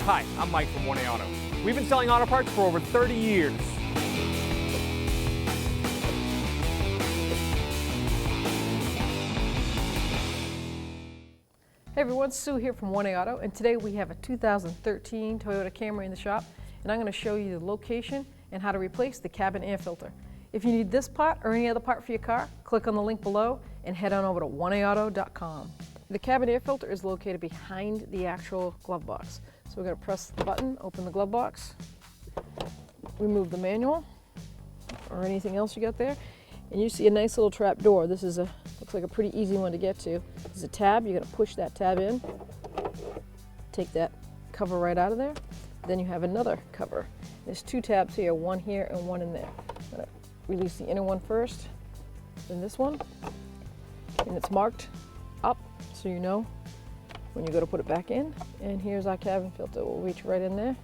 Hi, I'm Mike from 1A Auto. We've been selling auto parts for over 30 years. Hey everyone, Sue here from 1A Auto, and today we have a 2013 Toyota Camry in the shop, and I'm going to show you the location and how to replace the cabin air filter. If you need this part or any other part for your car, click on the link below and head on over to 1aauto.com. The cabin air filter is located behind the actual glove box. So we're going to press the button, open the glove box, remove the manual or anything else you got there, and you see a nice little trap door. This is looks like a pretty easy one to get to. There's a tab. You're going to push that tab in, take that cover right out of there. Then you have another cover. There's two tabs here, one here and one in there. I'm going to release the inner one first, then this one, and it's marked up so you know when you go to put it back in. And here's our cabin filter. We'll reach right in there.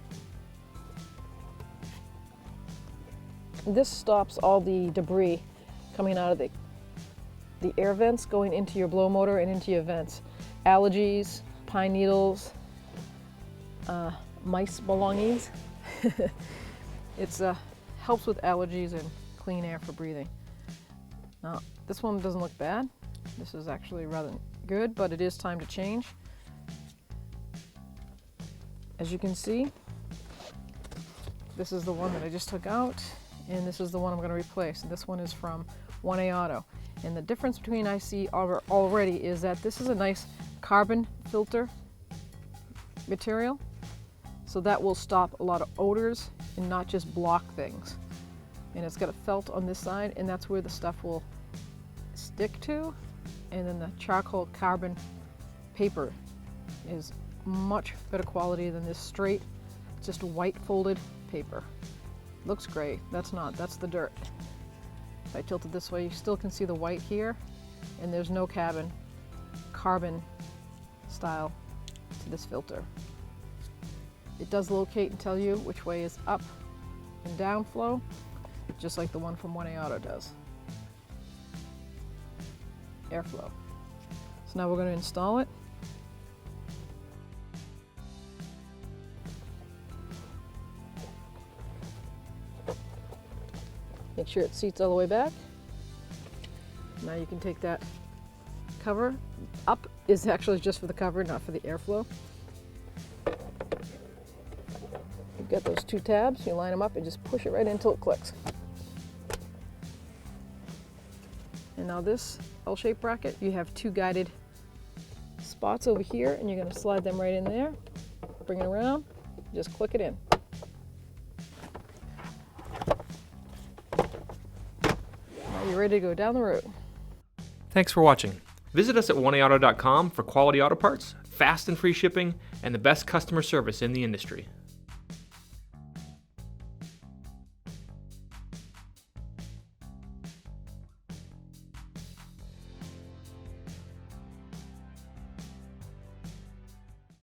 This stops all the debris coming out of the air vents going into your blow motor and into your vents. Allergies, pine needles, mice belongings. It helps with allergies and clean air for breathing. Now, this one doesn't look bad. This is actually rather good, but it is time to change. As you can see, this is the one that I just took out, and this is the one I'm going to replace. And this one is from 1A Auto. And the difference between I see already is that this is a nice carbon filter material, so that will stop a lot of odors and not just block things. And it's got a felt on this side, and that's where the stuff will stick to. And then the charcoal carbon paper is much better quality than this straight, just white folded paper. Looks great. That's the dirt. If I tilt it this way, you still can see the white here, and there's no carbon style to this filter. It does locate and tell you which way is up and down flow, just like the one from 1A Auto does. Airflow. So now we're going to install it. Make sure it seats all the way back. Now you can take that cover. Up is actually just for the cover, not for the airflow. You've got those two tabs. You line them up and just push it right in until it clicks. And now this L-shaped bracket, you have two guided spots over here, and you're going to slide them right in there. Bring it around, just click it in. Now you're ready to go down the road. Thanks for watching. Visit us at 1aauto.com for quality auto parts, fast and free shipping, and the best customer service in the industry.